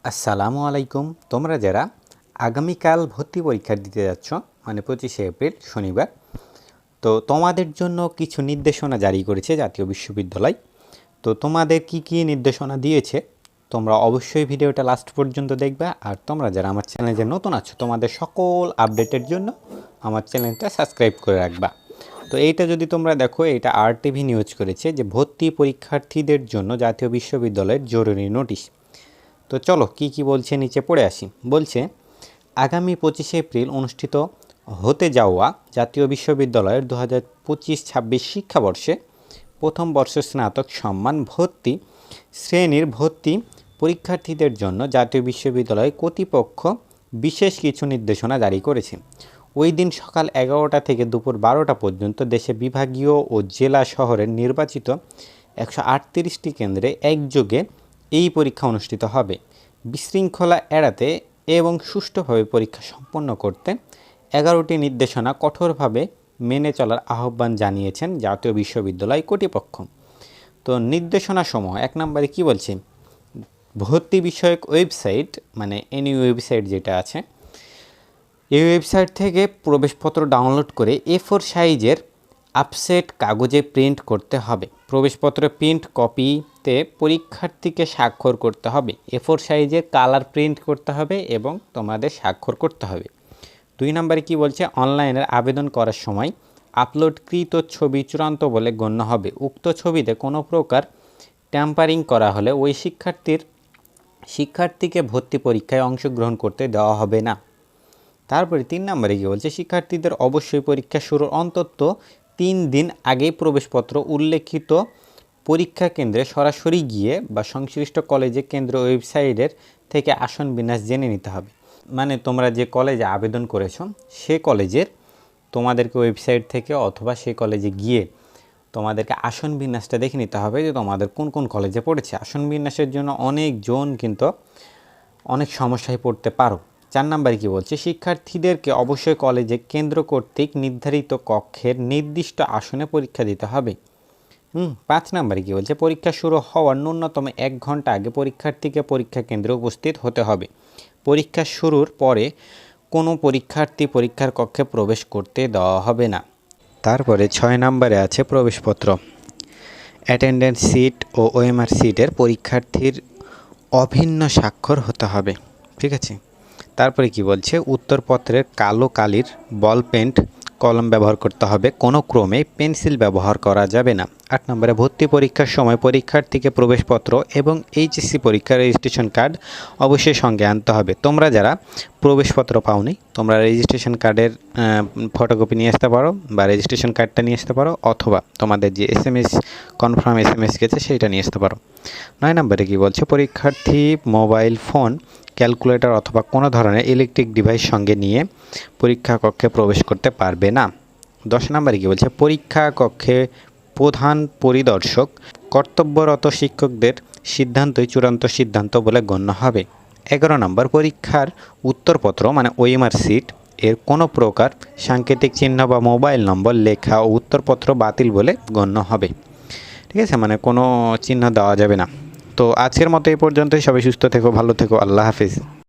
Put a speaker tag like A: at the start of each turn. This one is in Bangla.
A: আসসালামু আলাইকুম। তোমরা যারা আগামীকাল ভর্তি পরীক্ষা দিতে যাচ্ছ, মানে 25শে এপ্রিল শনিবার, তো তোমাদের জন্য কিছু নির্দেশনা জারি করেছে জাতীয় বিশ্ববিদ্যালয়। তো তোমাদের কি কি নির্দেশনা দিয়েছে তোমরা অবশ্যই ভিডিওটা লাস্ট পর্যন্ত দেখবে। আর তোমরা যারা আমার চ্যানেলে নতুন আছো, তোমাদের সকল আপডেটের জন্য আমার চ্যানেলটা সাবস্ক্রাইব করে রাখবা। তো এইটা যদি তোমরা দেখো, এটা RTV নিউজ করেছে যে ভর্তি পরীক্ষার্থীদের জন্য জাতীয় বিশ্ববিদ্যালয়ের জরুরি নোটিশ। তো চলো কি কি বলছে নিচে পড়ে আসি। বলছে, আগামী 25শে এপ্রিল অনুষ্ঠিত হতে যাওয়া জাতীয় বিশ্ববিদ্যালয়ের 2025-26 শিক্ষাবর্ষে প্রথম বর্ষ স্নাতক সম্মান ভর্তি শ্রেণীর ভর্তি পরীক্ষার্থীদের জন্য জাতীয় বিশ্ববিদ্যালয় কর্তৃপক্ষ বিশেষ কিছু নির্দেশনা জারি করেছে। ওই দিন সকাল 11টা থেকে দুপুর 12টা পর্যন্ত দেশে বিভাগীয় ও জেলা শহরের নির্বাচিত 138টি কেন্দ্রে একযোগে এই পরীক্ষা অনুষ্ঠিত হবে। বিশৃঙ্খলা এড়াতে এবং সুষ্ঠুভাবে পরীক্ষা সম্পন্ন করতে 11টি নির্দেশনা কঠোরভাবে মেনে চলার আহ্বান জানিয়েছেন জাতীয় বিশ্ববিদ্যালয় কর্তৃপক্ষ। তো নির্দেশনাসমূহ 1 নম্বরে কি বলছে, ভর্তি বিষয়ক ওয়েবসাইট মানে এনি ওয়েবসাইট যেটা আছে, এই ওয়েবসাইট থেকে প্রবেশপত্র ডাউনলোড করে A4 সাইজের আপসেট কাগজে প্রিন্ট করতে হবে। প্রবেশপত্র প্রিন্ট কপিতে পরীক্ষার্থীকে স্বাক্ষর করতে হবে। A4 সাইজের কালার প্রিন্ট করতে হবে এবং তোমাদের স্বাক্ষর করতে হবে। 2 নম্বরে কি বলছে, অনলাইনের আবেদন করার সময় আপলোডকৃত ছবি চূড়ান্ত বলে গণ্য হবে। উক্ত ছবিতে কোনো প্রকার ট্যাম্পারিং করা হলে ওই শিক্ষার্থীকে ভর্তি পরীক্ষায় অংশগ্রহণ করতে দেওয়া হবে না। তারপরে 3 নম্বরে কি বলছে, শিক্ষার্থীদের অবশ্যই পরীক্ষা শুরুর অন্তত 3 দিন আগেই প্রবেশপত্র উল্লেখিত পরীক্ষা কেন্দ্রে সরাসরি গিয়ে বা সংশ্লিষ্ট কলেজে কেন্দ্র ওয়েবসাইটের থেকে আসন বিন্যাস জেনে নিতে হবে। মানে তোমরা যে কলেজে আবেদন করেছো সে কলেজের তোমাদেরকে ওয়েবসাইট থেকে অথবা সেই কলেজে গিয়ে তোমাদেরকে আসন বিন্যাসটা দেখে নিতে হবে যে তোমাদের কোন কোন কলেজে পড়েছে। আসন বিন্যাসের জন্য অনেকজন কিন্তু অনেক সমস্যায় পড়তে পারো। 4 নম্বরে কি বলছে, শিক্ষার্থীদেরকে অবশ্যই কলেজে কেন্দ্র কর্তৃক নির্ধারিত কক্ষের নির্দিষ্ট আসনে পরীক্ষা দিতে হবে। 5 নম্বরে কি বলছে, পরীক্ষা শুরু হওয়ার ন্যূনতম 1 ঘন্টা আগে পরীক্ষার্থীকে পরীক্ষা কেন্দ্রে উপস্থিত হতে হবে। পরীক্ষা শুরুর পরে কোনো পরীক্ষার্থী পরীক্ষার কক্ষে প্রবেশ করতে দেওয়া হবে না। তারপরে 6 নম্বরে আছে প্রবেশপত্র, অ্যাটেন্ডেন্স সিট ও OMR সিটের পরীক্ষার্থীর অভিন্ন স্বাক্ষর হতে হবে। ঠিক আছে। তারপরে কি বলছে, উত্তরপত্রের কালো কালির বল পেন্ট কলম ব্যবহার করতে হবে, কোনো ক্রমে পেন্সিল ব্যবহার করা যাবে না। 8 নম্বরে ভর্তি পরীক্ষার সময় পরীক্ষার্থীকে প্রবেশপত্র এবং HSC পরীক্ষার রেজিস্ট্রেশন কার্ড অবশ্যই সঙ্গে আনতে হবে। তোমরা যারা প্রবেশপত্র পাওনি, তোমরা রেজিস্ট্রেশন কার্ডের ফটোকপি নিয়ে আসতে পারো বা রেজিস্ট্রেশন কার্ডটা নিয়ে আসতে পারো, অথবা তোমাদের যে কনফার্ম SMS গেছে সেইটা নিয়ে আসতে পারো। 9 নম্বরে কি বলছে, পরীক্ষার্থী মোবাইল ফোন, ক্যালকুলেটর অথবা কোনো ধরনের ইলেকট্রিক ডিভাইস সঙ্গে নিয়ে পরীক্ষা কক্ষে প্রবেশ করতে পারবে না। 10 নম্বরে কি বলছে, পরীক্ষা কক্ষে প্রধান পরিদর্শক কর্তব্যরত শিক্ষকদের সিদ্ধান্তই চূড়ান্ত সিদ্ধান্ত বলে গণ্য হবে। 11 নম্বর, পরীক্ষার উত্তরপত্র মানে OMR সিট এর কোনো প্রকার সাংকেতিক চিহ্ন বা মোবাইল নম্বর লেখা ও উত্তরপত্র বাতিল বলে গণ্য হবে। ঠিক আছে, মানে কোনো চিহ্ন দেওয়া যাবে না। তো আজকের মতো এই পর্যন্তই। সবাই সুস্থ থেকো, ভালো থেকো, আল্লাহ হাফিজ।